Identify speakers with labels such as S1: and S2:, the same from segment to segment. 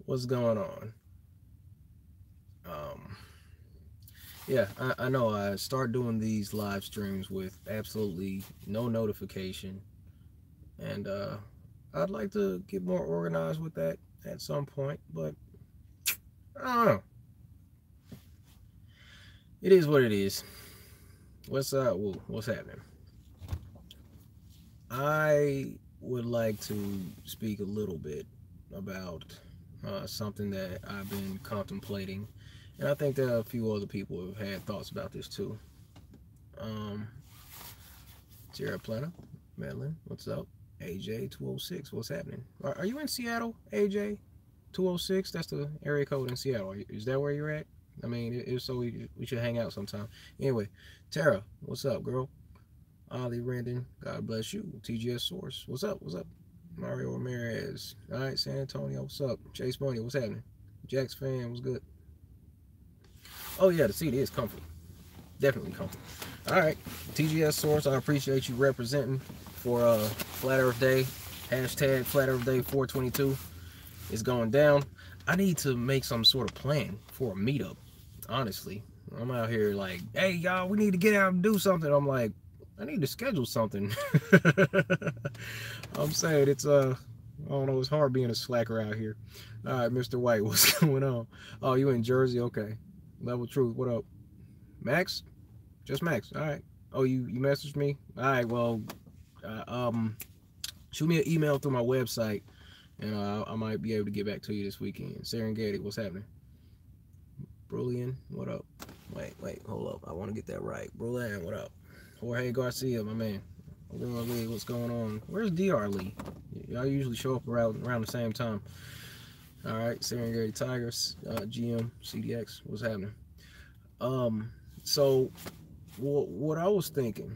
S1: What's going on? Um, yeah, I know I start doing these live streams with absolutely no notification, and I'd like to get more organized with that at some point, but I don't know. It is what it is. What's happening? I would like to speak a little bit about something that I've been contemplating, and I think that a few other people have had thoughts about this too. Um, Sierra Plana, Madeline, what's up? AJ 206, what's happening? Are you in Seattle, AJ 206? That's the area code in Seattle. Is that where you're at? I mean, if so, we should hang out sometime. Anyway, Tara, what's up, girl? Ollie Randon, God bless you. TGS Source, what's up? What's up? Mario Ramirez, all right. San Antonio, what's up? Chase Money, what's happening? Jax fan, what's good? Oh yeah, the CD is comfy. Definitely comfy. All right, TGS Source, I appreciate you representing for Flat Earth Day. Hashtag Flat Earth Day 422 is going down. I need to make some sort of plan for a meetup. Honestly, I'm out here like, hey y'all, we need to get out and do something. I'm like, I need to schedule something. I'm saying I don't know, it's hard being a slacker out here. All right, Mr. White, what's going on? Oh, you in Jersey? Okay. Level Truth, what up? Max? Just Max. All right. Oh, you messaged me. All right. Well, uh, um, shoot me an email through my website, and I might be able to get back to you this weekend. Serengeti, what's happening? Brilliant, what up? Wait, hold up. I want to get that right. Brilliant, what up? Jorge Garcia, my man. Lee, what's going on? Where's Dr. Lee? Y'all usually show up around the same time. All right, Serengeti Tigers, GM, CDX, what's happening? Um, so what I was thinking,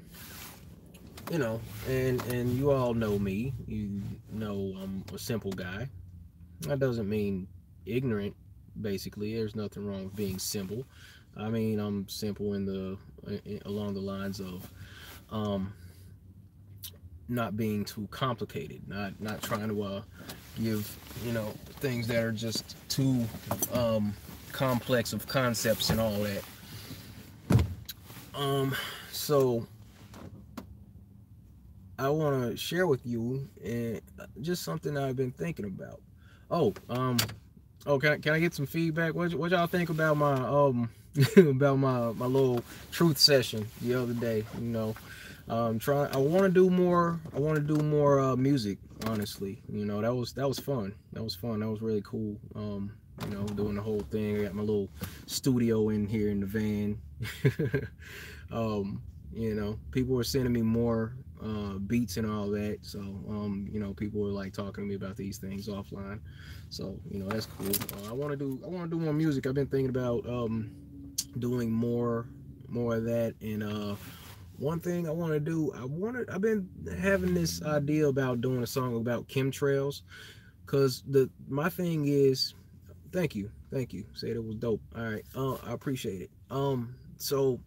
S1: and you all know me. You know I'm a simple guy. That doesn't mean ignorant. Basically, there's nothing wrong with being simple. I mean, I'm simple along the lines of um, not being too complicated, not trying to give things that are just too complex of concepts and all that. So I want to share with you just something I've been thinking about. Oh, can I get some feedback? What y'all think about my about my little truth session the other day? I want to do more. I want to do more music. Honestly, that was fun. That was fun. That was really cool. Doing the whole thing. I got my little studio in here in the van. People were sending me more beats and all that. So, people were like talking to me about these things offline. So, that's cool. I want to do more music. I've been thinking about doing more of that. And one thing I want to do, I've been having this idea about doing a song about chemtrails, cause my thing is, thank you. Said it was dope. All right, I appreciate it. So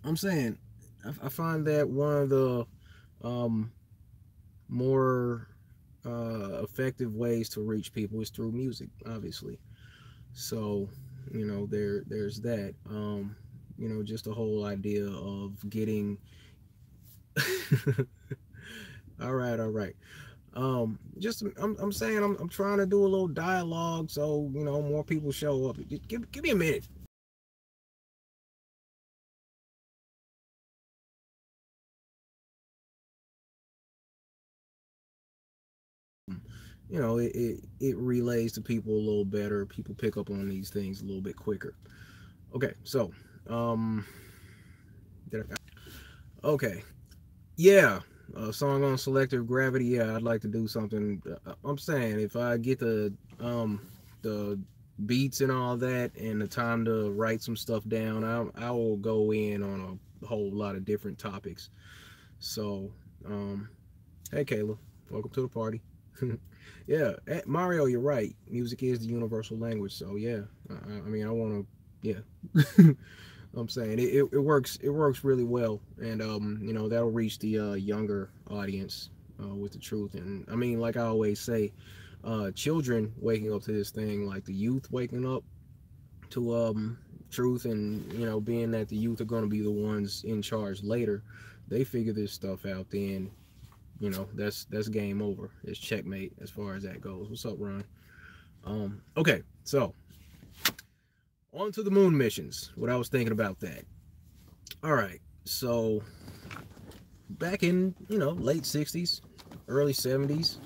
S1: I'm saying, I find that one of the um, more effective ways to reach people is through music, obviously. So, there's that. Just the whole idea of getting. All right. Just I'm saying I'm trying to do a little dialogue so more people show up. Give me a minute. It relays to people a little better. People pick up on these things a little bit quicker. Okay, so um, okay, yeah, a song on selective gravity. Yeah, I'd like to do something. I'm saying if I get the beats and all that and the time to write some stuff down, I will go in on a whole lot of different topics. So, um, hey Kayla, welcome to the party. Yeah, Mario, you're right. Music is the universal language. So yeah, I mean, I want to, yeah. I'm saying it works. It works really well, and that'll reach the younger audience with the truth. And I mean, like I always say, children waking up to this thing, like the youth waking up to truth, and being that the youth are going to be the ones in charge later, they figure this stuff out, then that's game over. It's checkmate as far as that goes. What's up, Ron? Okay, so on to the moon missions. What I was thinking about that. All right, so back in late 60s, early 70s,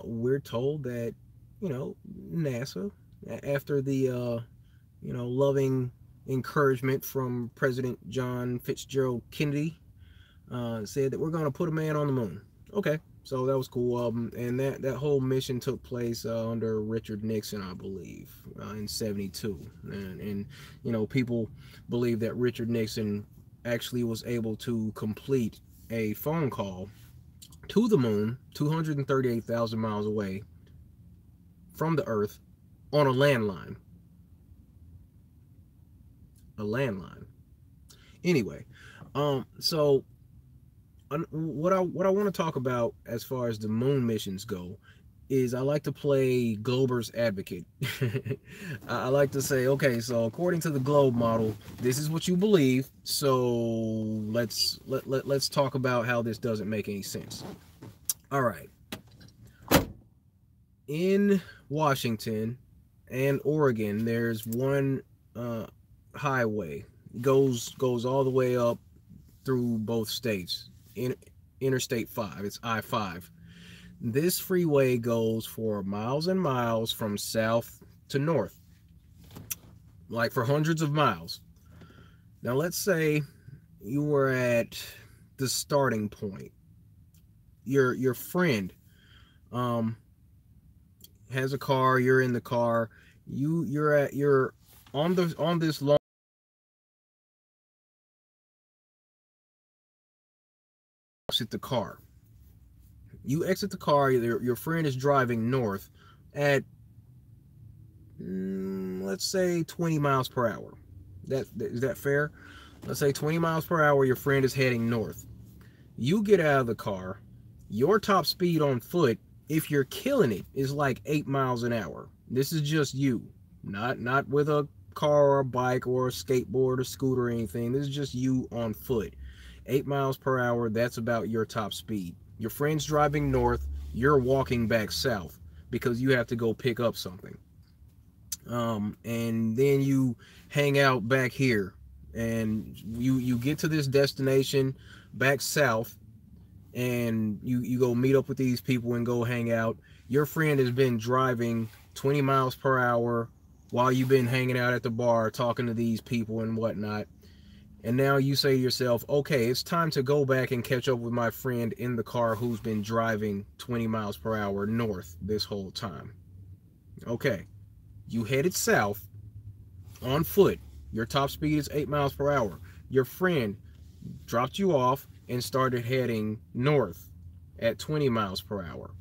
S1: we're told that NASA, after the loving encouragement from President John Fitzgerald Kennedy, said that we're going to put a man on the moon. Okay, so that was cool. And that whole mission took place under Richard Nixon, I believe, in '72. And people believe that Richard Nixon actually was able to complete a phone call to the moon, 238,000 miles away from the Earth, on a landline. A landline. Anyway, so what I want to talk about as far as the moon missions go is I like to play Glober's advocate. I like to say, okay, so according to the globe model, this is what you believe. So let's talk about how this doesn't make any sense. All right. In Washington and Oregon, there's one highway goes all the way up through both states. Interstate 5. It's I-5. This freeway goes for miles and miles from south to north, like for hundreds of miles. Now let's say you were at the starting point. Your friend has a car, you're in the car, you're on this long exit the car. You exit the car, your friend is driving north at let's say 20 miles per hour. Is that fair? Let's say 20 miles per hour, your friend is heading north. You get out of the car, your top speed on foot, if you're killing it, is like 8 miles an hour. This is just you, not with a car or a bike or a skateboard or scooter or anything. This is just you on foot. 8 miles per hour, that's about your top speed. Your friend's driving north, you're walking back south because you have to go pick up something. And then you hang out back here, and you get to this destination back south, and you go meet up with these people and go hang out. Your friend has been driving 20 miles per hour while you've been hanging out at the bar talking to these people and whatnot. And now you say to yourself, okay, it's time to go back and catch up with my friend in the car who's been driving 20 miles per hour north this whole time. Okay, you headed south on foot. Your top speed is 8 miles per hour. Your friend dropped you off and started heading north at 20 miles per hour.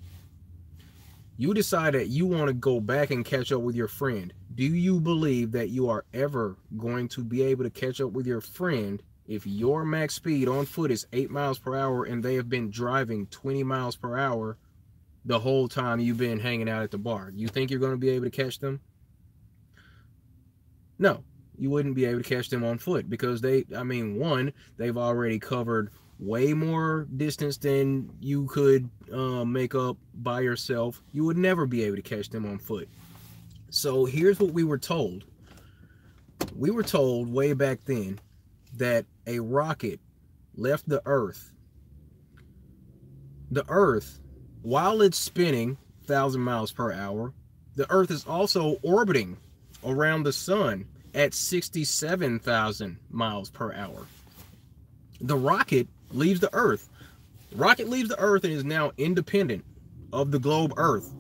S1: You decide that you want to go back and catch up with your friend. Do you believe that you are ever going to be able to catch up with your friend if your max speed on foot is 8 miles per hour and they have been driving 20 miles per hour the whole time you've been hanging out at the bar? You think you're going to be able to catch them? No, you wouldn't be able to catch them on foot because they've already covered way more distance than you could make up by yourself. You would never be able to catch them on foot. So here's what we were told. We were told way back then that a rocket left the Earth. The Earth, while it's spinning 1,000 miles per hour, the Earth is also orbiting around the sun at 67,000 miles per hour. The rocket leaves the Earth. The rocket leaves the Earth and is now independent of the globe Earth.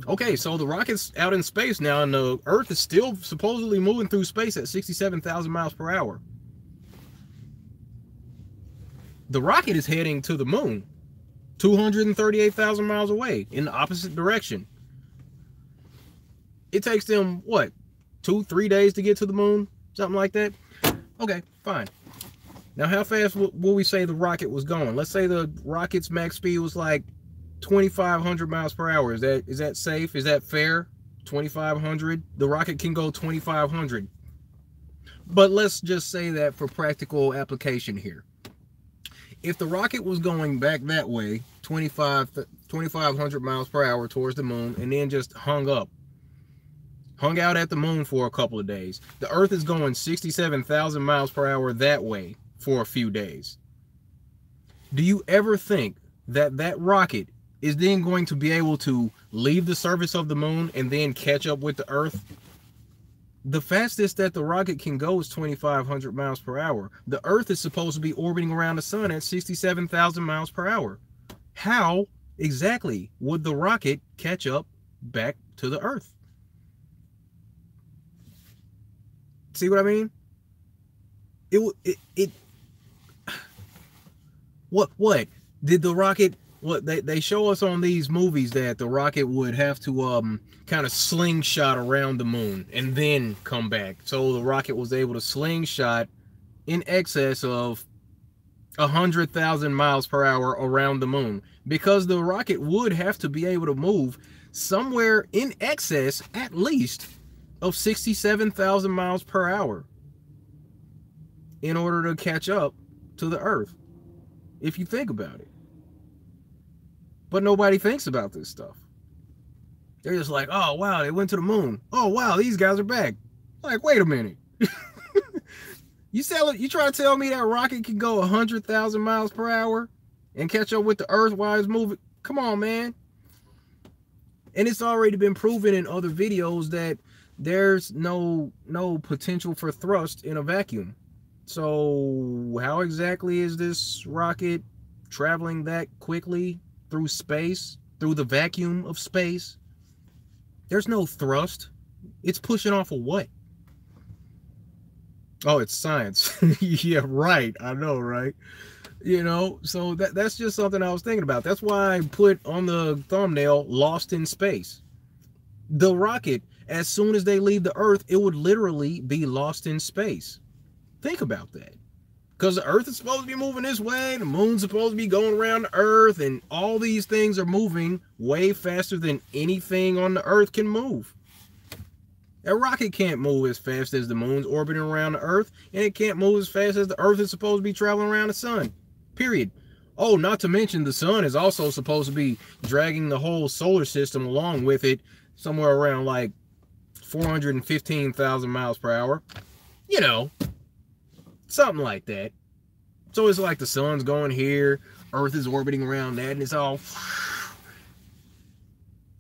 S1: Okay, so the rocket's out in space now, and the Earth is still supposedly moving through space at 67,000 miles per hour. The rocket is heading to the moon, 238,000 miles away in the opposite direction. It takes them, what, 2-3 days to get to the moon? Something like that? Okay, fine. Now, how fast will we say the rocket was going? Let's say the rocket's max speed was like 2,500 miles per hour. Is that safe? Is that fair? 2,500. The rocket can go 2,500. But let's just say that for practical application here. If the rocket was going back that way, 2,500 miles per hour towards the moon, and then just hung out at the moon for a couple of days, the Earth is going 67,000 miles per hour that way for a few days. Do you ever think that that rocket is then going to be able to leave the surface of the moon and then catch up with the Earth? The fastest that the rocket can go is 2,500 miles per hour. The Earth is supposed to be orbiting around the sun at 67,000 miles per hour. How exactly would the rocket catch up back to the Earth? See what I mean? What did the rocket? What they show us on these movies that the rocket would have to kind of slingshot around the moon and then come back. So the rocket was able to slingshot in excess of 100,000 miles per hour around the moon, because the rocket would have to be able to move somewhere in excess at least of 67,000 miles per hour in order to catch up to the Earth, if you think about it. But nobody thinks about this stuff. They're just like, oh, wow, they went to the moon. Oh, wow, these guys are back. Like, wait a minute. You try to tell me that rocket can go 100,000 miles per hour and catch up with the Earth while it's moving? Come on, man. And it's already been proven in other videos that there's no potential for thrust in a vacuum. So how exactly is this rocket traveling that quickly through space, through the vacuum of space? There's no thrust. It's pushing off of what? Oh, it's science. Yeah, right. I know, right? You know, so that's just something I was thinking about. That's why I put on the thumbnail, Lost in Space. The rocket, as soon as they leave the Earth, it would literally be lost in space. Think about that. Because the Earth is supposed to be moving this way, the moon's supposed to be going around the Earth, and all these things are moving way faster than anything on the Earth can move. A rocket can't move as fast as the moon's orbiting around the Earth, and it can't move as fast as the Earth is supposed to be traveling around the sun. Period. Oh, not to mention the sun is also supposed to be dragging the whole solar system along with it, somewhere around like 415,000 miles per hour. You know, something like that. So it's like the sun's going here, Earth is orbiting around that, and it's all...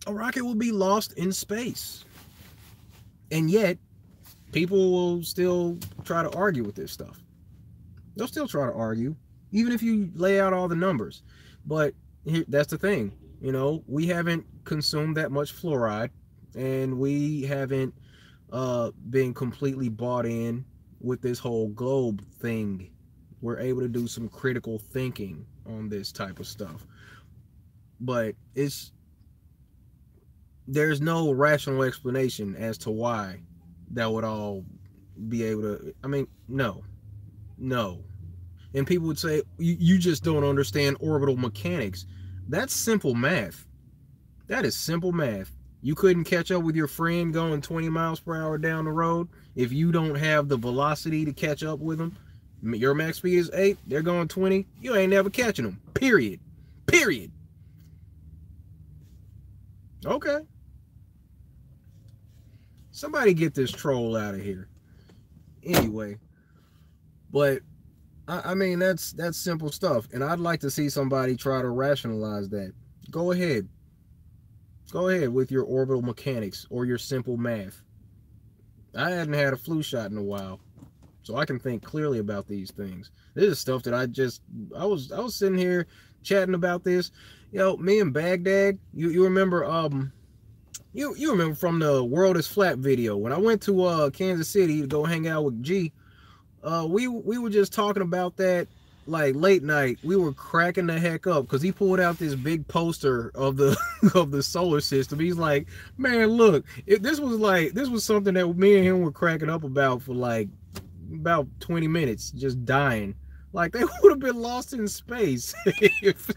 S1: A rocket will be lost in space. And yet, people will still try to argue with this stuff. They'll still try to argue, even if you lay out all the numbers. But that's the thing. You know, we haven't consumed that much fluoride, and we haven't been completely bought in with this whole globe thing. We're able to do some critical thinking on this type of stuff. But there's no rational explanation as to why that would all be able to... I mean, no. And people would say, you just don't understand orbital mechanics. That's simple math. That is simple math. You couldn't catch up with your friend going 20 miles per hour down the road if you don't have the velocity to catch up with them. Your max speed is 8, they're going 20. You ain't never catching them. Period. Okay. Somebody get this troll out of here. Anyway, but I mean, that's simple stuff, and I'd like to see somebody try to rationalize that. Go ahead with your orbital mechanics or your simple math. I hadn't had a flu shot in a while, so I can think clearly about these things. This is stuff that I was sitting here chatting about this. You know, me and Baghdad, you remember you remember from the World is Flat video, when I went to Kansas City to go hang out with G, we were just talking about that like late night. We were cracking the heck up because he pulled out this big poster of the of the solar system. He's like, man, look, this was something that me and him were cracking up about for like about 20 minutes, just dying Like, they would have been lost in space if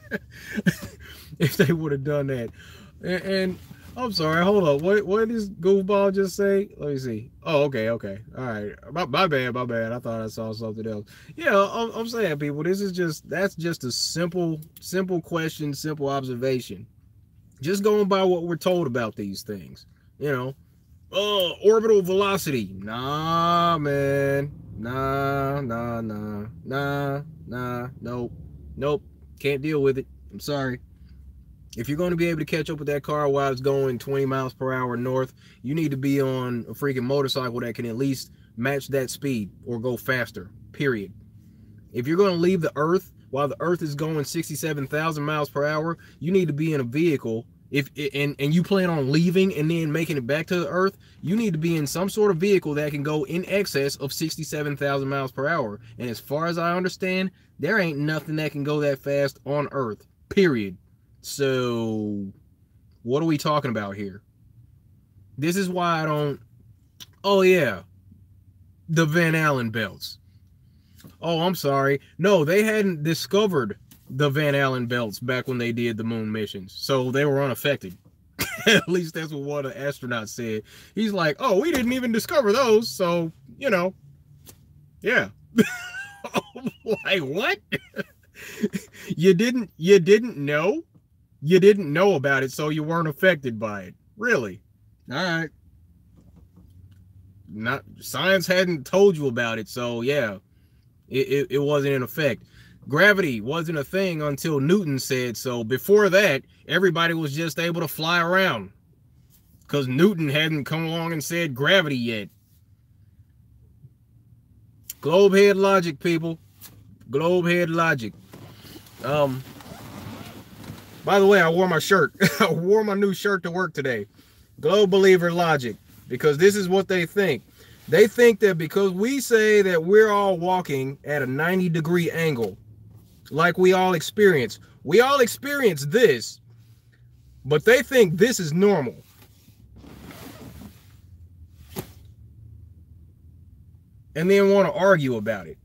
S1: they would have done that. And I'm sorry, hold on. What does Goofball just say? Let me see. Oh, okay. All right. My bad. I thought I saw something else. Yeah, I'm saying, people, that's just a simple question, simple observation. Just going by what we're told about these things. You know, orbital velocity. Nah, man. Nah. Nope. Can't deal with it. I'm sorry. If you're going to be able to catch up with that car while it's going 20 miles per hour north, you need to be on a freaking motorcycle that can at least match that speed or go faster, period. If you're going to leave the Earth while the Earth is going 67,000 miles per hour, you need to be in a vehicle. And you plan on leaving and then making it back to the Earth, you need to be in some sort of vehicle that can go in excess of 67,000 miles per hour. And as far as I understand, there ain't nothing that can go that fast on Earth, period. So what are we talking about here? This is why I don't... Oh, yeah. The Van Allen belts. Oh, I'm sorry. No, they hadn't discovered the Van Allen belts back when they did the moon missions. So they were unaffected. At least that's what one of the astronauts said. He's like, oh, we didn't even discover those. So, you know, yeah. Like, what? You didn't know? You didn't know about it, so you weren't affected by it. Really? All right. Not science hadn't told you about it, so yeah, it wasn't in effect. Gravity wasn't a thing until Newton said so. Before that, everybody was just able to fly around because Newton hadn't come along and said gravity yet. Globe head logic, people. Globe head logic. By the way, I wore my shirt. I wore my new shirt to work today. Globe believer logic. Because this is what they think. They think that because we say that we're all walking at a 90-degree angle, like we all experience this, but they think this is normal. And then want to argue about it.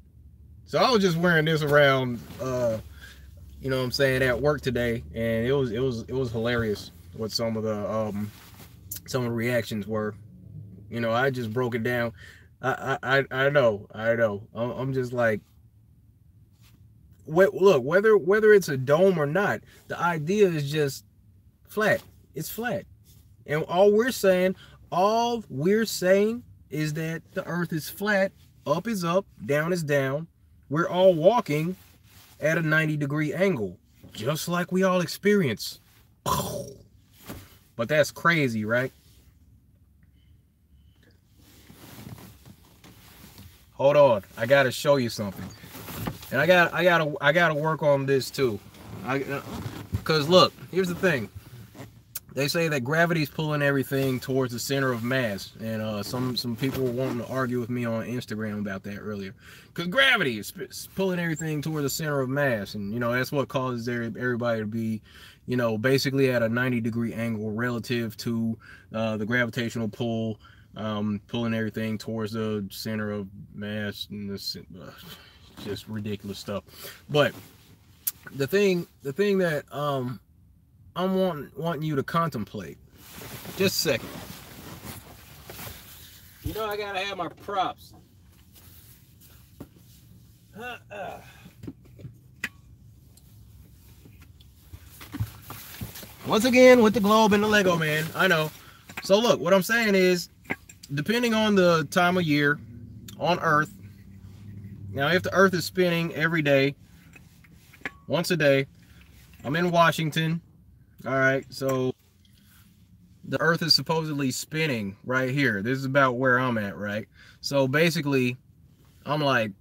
S1: So I was just wearing this around, you know what I'm saying, at work today, and it was hilarious what some of the reactions were. You know, I just broke it down. I know. I'm just like, look, whether it's a dome or not, the idea is just flat. It's flat, and all we're saying is that the Earth is flat. Up is up, down is down. We're all walking at a 90-degree angle, just like we all experience. But that's crazy, right? Hold on, I gotta show you something, and I gotta work on this too. Because look, here's the thing. They say that gravity's pulling everything towards the center of mass, and some people were wanting to argue with me on Instagram about that earlier. Because gravity is pulling everything toward the center of mass, and you know that's what causes everybody to be, you know, basically at a 90-degree angle relative to the gravitational pull, pulling everything towards the center of mass, and this just ridiculous stuff. But the thing that I'm wanting you to contemplate. Just a second. You know I gotta have my props. Once again with the globe and the Lego man. I know. So look, what I'm saying is, depending on the time of year on Earth, now if the Earth is spinning every day, once a day, I'm in Washington. All right, so the Earth is supposedly spinning right here. This is about where I'm at, right? So basically, I'm like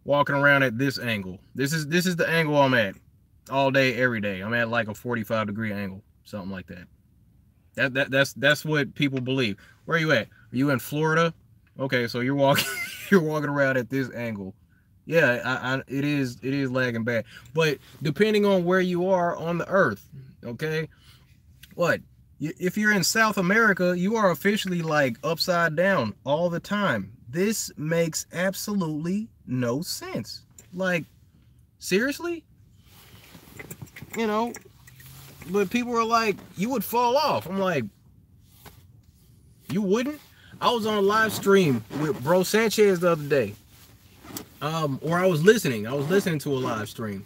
S1: walking around at this angle. This is the angle I'm at all day, every day. I'm at like a 45-degree angle, something like that. That's what people believe. Where are you at? Are you in Florida? Okay, so you're walking around at this angle. Yeah, it is lagging bad. But depending on where you are on the Earth, okay? If you're in South America, you are officially like upside down all the time. This makes absolutely no sense. Like, seriously? You know, but people are like, you would fall off. I'm like, you wouldn't? I was on a live stream with Bro Sanchez the other day. Or I was listening to a live stream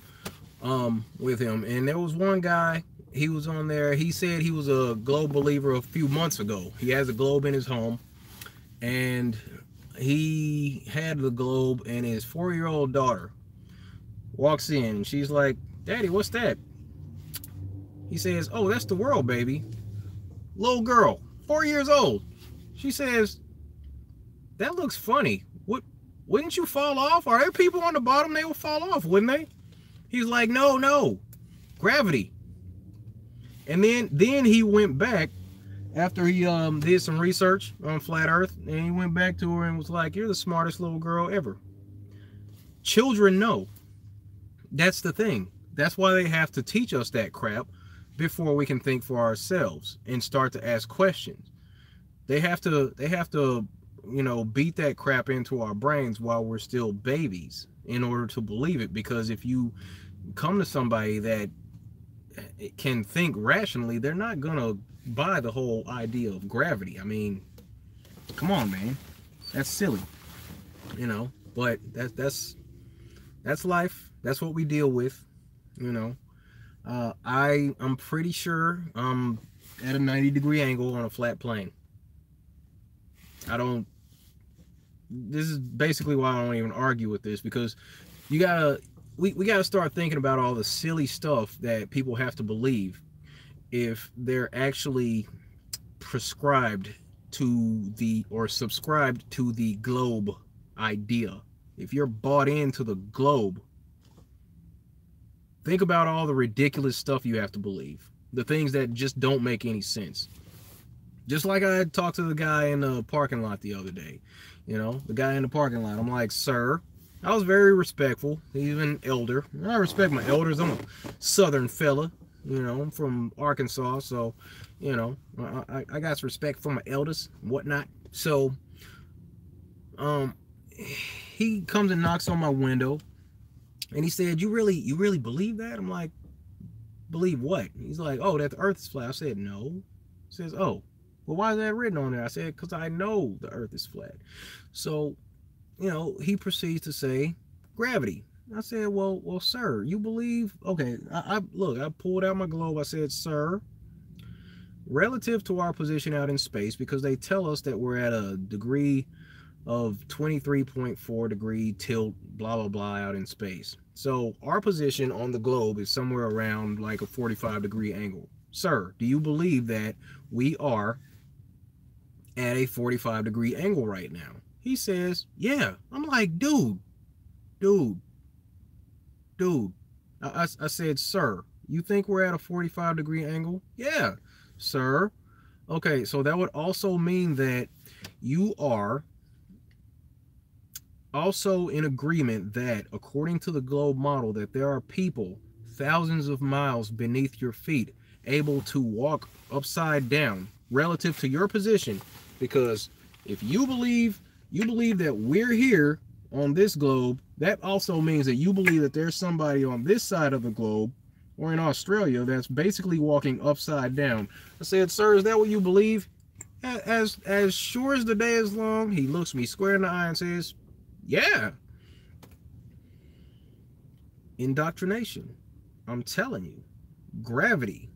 S1: with him, and there was one guy, he was on there, he said he was a globe believer a few months ago. He has a globe in his home, and he had the globe, and his 4-year-old daughter walks in, and she's like, "Daddy, what's that?" He says, "Oh, that's the world, baby." Little girl, 4 years old. She says, "That looks funny. Wouldn't you fall off? Are there people on the bottom? They will fall off, wouldn't they?" He's like, no, gravity. And then he went back after he did some research on flat earth, and he went back to her and was like, "You're the smartest little girl ever." Children know. That's the thing. That's why they have to teach us that crap before we can think for ourselves and start to ask questions. They have to you know, beat that crap into our brains while we're still babies in order to believe it. Because if you come to somebody that can think rationally, they're not gonna buy the whole idea of gravity. I mean, come on, man, that's silly, you know. But that's life. That's what we deal with, you know. I'm pretty sure I'm at a 90-degree angle on a flat plane. This is basically why I don't even argue with this, because we gotta start thinking about all the silly stuff that people have to believe if they're actually prescribed to or subscribed to the globe idea. If you're bought into the globe, think about all the ridiculous stuff you have to believe, the things that just don't make any sense. Just like I talked to the guy in the parking lot the other day. You know, the guy in the parking lot. I'm like, "Sir," I was very respectful. He's an elder. I respect my elders. I'm a Southern fella. You know, I'm from Arkansas, so, you know, I got respect for my elders and whatnot. So, he comes and knocks on my window, and he said, you really believe that?" I'm like, "Believe what?" He's like, "Oh, that the earth is flat." I said, "No." He says, "Oh, well, why is that written on there?" I said, "Because I know the earth is flat." So, you know, he proceeds to say, "Gravity." I said, well, sir, you believe? Okay, look, I pulled out my globe. I said, "Sir, relative to our position out in space, because they tell us that we're at a degree of 23.4 degree tilt, blah, blah, blah, out in space. So our position on the globe is somewhere around like a 45-degree angle. Sir, do you believe that we are at a 45-degree angle right now?" He says, "Yeah." I'm like, dude. I said, "Sir, you think we're at a 45-degree angle?" "Yeah." "Sir, okay, so that would also mean that you are also in agreement that, according to the globe model, that there are people thousands of miles beneath your feet able to walk upside down relative to your position, because if you believe that we're here on this globe, that also means that you believe that there's somebody on this side of the globe or in Australia that's basically walking upside down." I said, "Sir, is that what you believe?" As sure as the day is long, he looks me square in the eye and says, "Yeah." Indoctrination. I'm telling you. Gravity.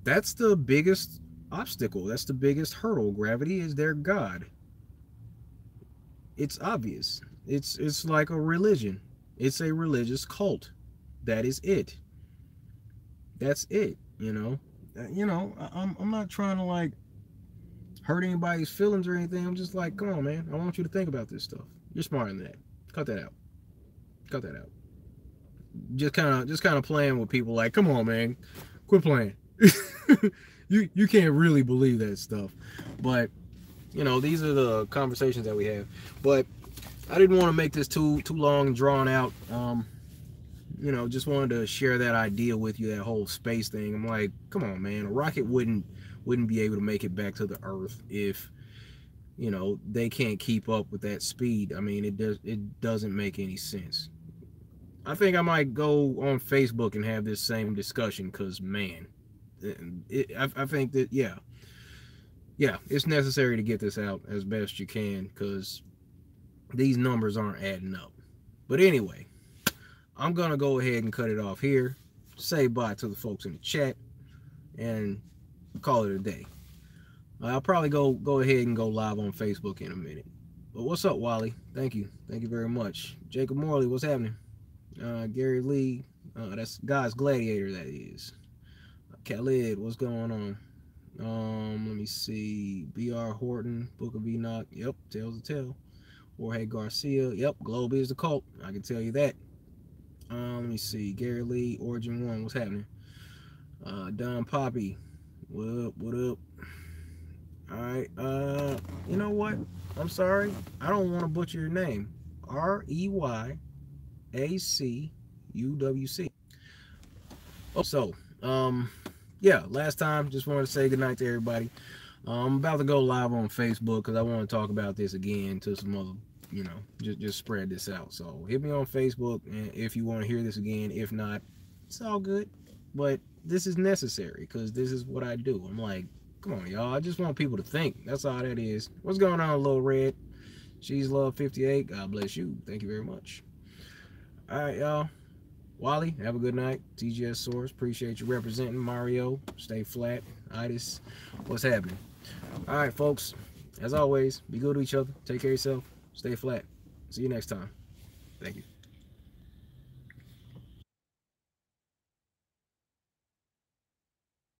S1: That's the biggest obstacle. That's the biggest hurdle. Gravity is their god. It's obvious. It's like a religion. It's a religious cult. That is it. That's it, you know. I'm not trying to like hurt anybody's feelings or anything. I'm just like, come on, man. I want you to think about this stuff. You're smarter than that. Cut that out. Cut that out. Just kind of playing with people like, come on, man. Quit playing. You can't really believe that stuff. But, you know, these are the conversations that we have. But I didn't want to make this too long and drawn out. You know, just wanted to share that idea with you, that whole space thing. I'm like, come on, man. A rocket wouldn't be able to make it back to the Earth if, you know, they can't keep up with that speed. I mean, it doesn't make any sense. I think I might go on Facebook and have this same discussion because, man, I think that, yeah, it's necessary to get this out as best you can because these numbers aren't adding up. But anyway, I'm going to go ahead and cut it off here, say bye to the folks in the chat, and call it a day. I'll probably go ahead and go live on Facebook in a minute. But what's up, Wally? Thank you very much. Jacob Morley, what's happening? Gary Lee, that's God's Gladiator, that is. Khalid, what's going on? Let me see. B.R. Horton, Book of Enoch, yep, Tales of Tale. Jorge Garcia, yep, Globe is the cult, I can tell you that. Let me see. Gary Lee, Origin 1, what's happening? Don Poppy, what up, what up? Alright, you know what? I'm sorry. I don't want to butcher your name. REYACUWC. Oh, so, yeah, last time, just wanted to say goodnight to everybody. I'm about to go live on Facebook because I want to talk about this again to some other, you know, just spread this out. So hit me on Facebook and if you want to hear this again. If not, it's all good. But this is necessary because this is what I do. I'm like, come on, y'all. I just want people to think. That's all that is. What's going on, Lil Red? She's Love 58. God bless you. Thank you very much. All right, y'all. Wally, have a good night. TGS Source, appreciate you representing. Mario, stay flat. Itis, what's happening? All right, folks. As always, be good to each other. Take care of yourself. Stay flat. See you next time. Thank you.